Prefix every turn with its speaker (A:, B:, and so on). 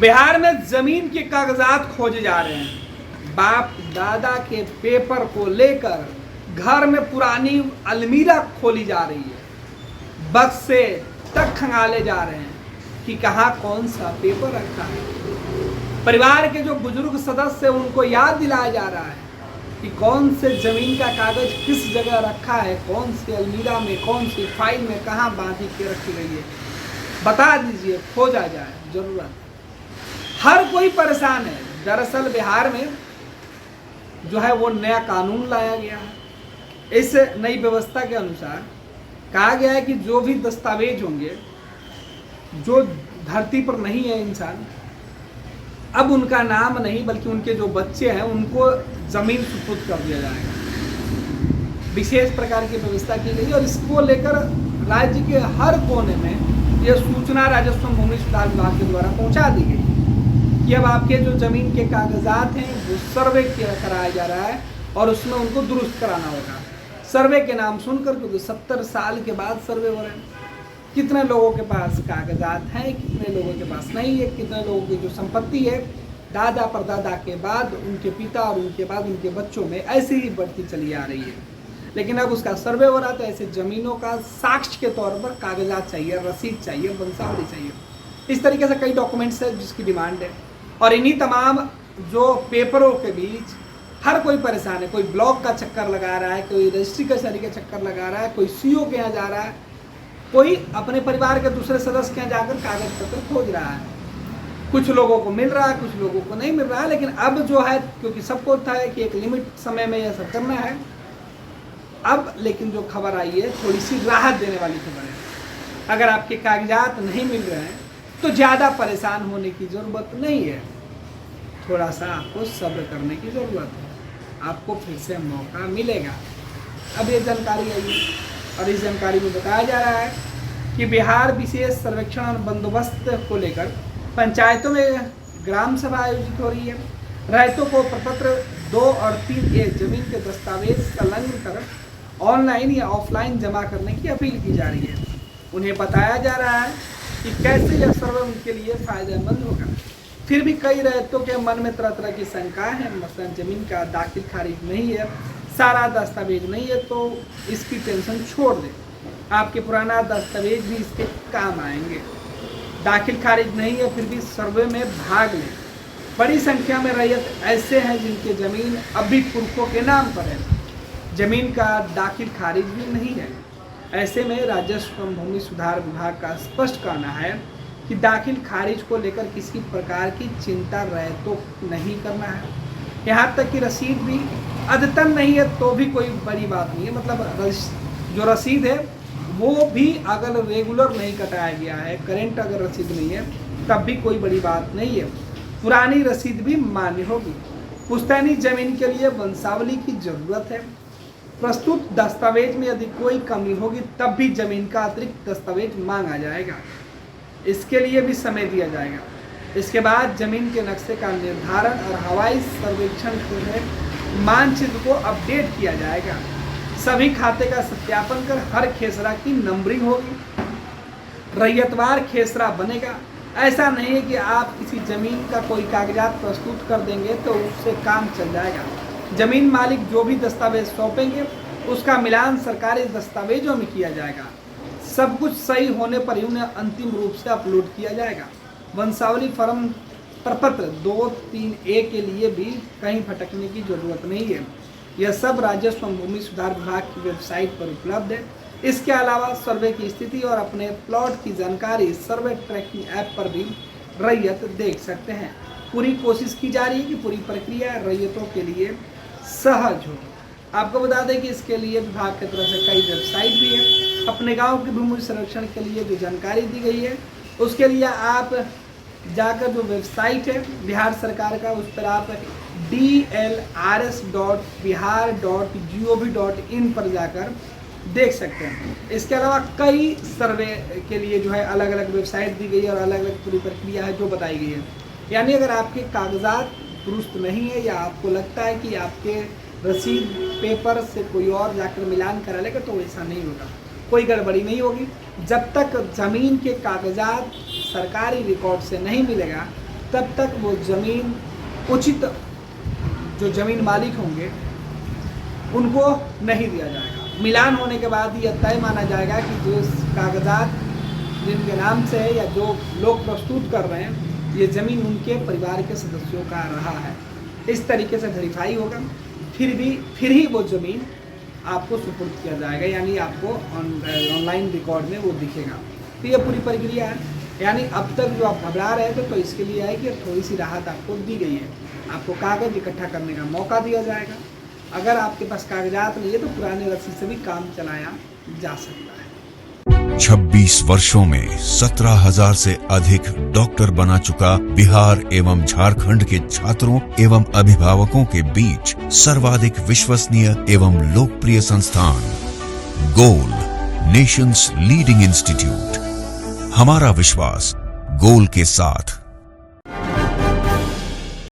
A: बिहार में जमीन के कागजात खोजे जा रहे हैं। बाप दादा के पेपर को लेकर घर में पुरानी अलमीरा खोली जा रही है। बक्से तक खंगाले जा रहे हैं कि कहाँ कौन सा पेपर रखा है। परिवार के जो बुजुर्ग सदस्य हैं उनको याद दिलाया जा रहा है कि कौन से जमीन का कागज किस जगह रखा है, कौन सी अलमीरा में, कौन सी फाइल में कहाँ बांधी के रखी गई है, बता दीजिए, खोजा जाए। जरूरत हर कोई परेशान है। दरअसल बिहार में जो है वो नया कानून लाया गया है। इस नई व्यवस्था के अनुसार कहा गया है कि जो भी दस्तावेज होंगे, जो धरती पर नहीं है इंसान, अब उनका नाम नहीं बल्कि उनके जो बच्चे हैं उनको जमीन सुपुर्द कर दिया जाएगा। विशेष प्रकार की व्यवस्था की गई और इसको लेकर राज्य के हर कोने में यह सूचना राजस्व एवं भूमि सुधार विभाग के द्वारा पहुंचा दी गई कि अब आपके जो जमीन के कागजात हैं वो सर्वे कराया जा रहा है और उसमें उनको दुरुस्त कराना होगा। सर्वे के नाम सुनकर क्योंकि 70 साल के बाद सर्वे हो रहे हैं। कितने लोगों के पास कागजात हैं, कितने लोगों के पास नहीं है, कितने लोगों की जो संपत्ति है दादा परदादा के बाद उनके पिता और उनके बाद उनके बच्चों में ऐसे ही बढ़ती चली आ रही है। लेकिन अब उसका सर्वे हो रहा है तो ऐसे जमीनों का साक्ष्य के तौर पर कागजात चाहिए, रसीद चाहिए, वंशावली चाहिए। इस तरीके से कई डॉक्यूमेंट्स है जिसकी डिमांड है और इन्हीं तमाम जो पेपरों के बीच हर कोई परेशान है। कोई ब्लॉक का चक्कर लगा रहा है, कोई रजिस्ट्री कचहरी का चक्कर लगा रहा है, कोई सीओ के यहाँ जा रहा है, कोई अपने परिवार के दूसरे सदस्य के यहाँ जाकर कागज पत्र खोज रहा है। कुछ लोगों को मिल रहा है, कुछ लोगों को नहीं मिल रहा है। लेकिन अब जो है क्योंकि सबको था है कि एक लिमिट समय में यह सब करना है, अब लेकिन जो खबर आई है थोड़ी सी राहत देने वाली खबर है। अगर आपके कागजात नहीं मिल रहे हैं तो ज़्यादा परेशान होने की ज़रूरत नहीं है। थोड़ा सा आपको सब्र करने की ज़रूरत है, आपको फिर से मौका मिलेगा। अब ये जानकारी आई है और इस जानकारी में बताया जा रहा है कि बिहार विशेष सर्वेक्षण और बंदोबस्त को लेकर पंचायतों में ग्राम सभा आयोजित हो रही है। रैयतों को प्रपत्र 2 और 3A जमीन के दस्तावेज संलग्न कर ऑनलाइन या ऑफलाइन जमा करने की अपील की जा रही है। उन्हें बताया जा रहा है कि कैसे यह सर्वे उनके लिए फायदेमंद होगा। फिर भी कई रैयतों के मन में तरह तरह की शंकाएं हैं। मसलन जमीन का दाखिल खारिज नहीं है, सारा दस्तावेज नहीं है तो इसकी टेंशन छोड़ दें, आपके पुराना दस्तावेज भी इसके काम आएंगे। दाखिल खारिज नहीं है फिर भी सर्वे में भाग लें। बड़ी संख्या में रैयत ऐसे हैं जिनकी ज़मीन अभी पुरखों के नाम पर है, ज़मीन का दाखिल खारिज भी नहीं है। ऐसे में राजस्व एवं भूमि सुधार विभाग का स्पष्ट कहना है कि दाखिल खारिज को लेकर किसी प्रकार की चिंता रैयतों नहीं करना है। यहाँ तक कि रसीद भी अद्यतन नहीं है तो भी कोई बड़ी बात नहीं है। मतलब जो रसीद है वो भी अगर रेगुलर नहीं कटाया गया है, करेंट अगर रसीद नहीं है तब भी कोई बड़ी बात नहीं है। पुरानी रसीद भी मान्य होगी। पुश्तैनी जमीन के लिए वंशावली की जरूरत है। प्रस्तुत दस्तावेज में यदि कोई कमी होगी तब भी जमीन का अतिरिक्त दस्तावेज मांगा जाएगा। इसके लिए भी समय दिया जाएगा। इसके बाद जमीन के नक्शे का निर्धारण और हवाई सर्वेक्षण के मानचित्र को अपडेट किया जाएगा। सभी खाते का सत्यापन कर हर खेसरा की नंबरिंग होगी। रैयतवार खेसरा बनेगा। ऐसा नहीं है कि आप किसी जमीन का कोई कागजात प्रस्तुत कर देंगे तो उससे काम चल जाएगा। जमीन मालिक जो भी दस्तावेज सौंपेंगे उसका मिलान सरकारी दस्तावेजों में किया जाएगा। सब कुछ सही होने पर ही उन्हें अंतिम रूप से अपलोड किया जाएगा। वंशावली फॉर्म प्रपत्र 2-3A के लिए भी कहीं भटकने की जरूरत नहीं है। यह सब राजस्व एवं भूमि सुधार विभाग की वेबसाइट पर उपलब्ध है। इसके अलावा सर्वे की स्थिति और अपने प्लॉट की जानकारी सर्वे ट्रैकिंग ऐप पर भी रैयत देख सकते हैं। पूरी कोशिश की जा रही है कि पूरी प्रक्रिया रैयतों के लिए सहज हो। आपको बता दें कि इसके लिए विभाग की तरफ से कई वेबसाइट भी है। अपने गांव के भूमि संरक्षण के लिए जो जानकारी दी गई है उसके लिए आप जाकर जो वेबसाइट है बिहार सरकार का, उस पर आप dlrs.bihar.gov.in पर जाकर देख सकते हैं। इसके अलावा कई सर्वे के लिए जो है अलग अलग वेबसाइट दी गई है और अलग अलग पूरी प्रक्रिया है जो बताई गई है। यानी अगर आपके कागजात दुरुस्त नहीं है या आपको लगता है कि आपके रसीद पेपर से कोई और जाकर मिलान करा लेगा तो ऐसा नहीं होगा, कोई गड़बड़ी नहीं होगी। जब तक ज़मीन के कागजात सरकारी रिकॉर्ड से नहीं मिलेगा तब तक वो ज़मीन उचित जो ज़मीन मालिक होंगे उनको नहीं दिया जाएगा। मिलान होने के बाद यह तय माना जाएगा कि जो कागजात जिनके नाम से है या जो लोग प्रस्तुत कर रहे हैं ये ज़मीन उनके परिवार के सदस्यों का रहा है। इस तरीके से वेरीफाई होगा, फिर ही वो ज़मीन आपको सुपुर्द किया जाएगा, यानी आपको ऑनलाइन रिकॉर्ड में वो दिखेगा। तो ये पूरी प्रक्रिया है। यानी अब तक जो आप घबरा रहे थे तो इसके लिए है कि थोड़ी सी राहत आपको दी गई है। आपको कागज़ इकट्ठा करने का मौका दिया जाएगा। अगर आपके पास कागजात नहीं है तो पुराने रसीद से भी काम चलाया जा सकता है।
B: 26 वर्षों में 17,000 से अधिक डॉक्टर बना चुका बिहार एवं झारखंड के छात्रों एवं अभिभावकों के बीच सर्वाधिक विश्वसनीय एवं लोकप्रिय संस्थान गोल, नेशंस लीडिंग इंस्टीट्यूट। हमारा विश्वास गोल के साथ।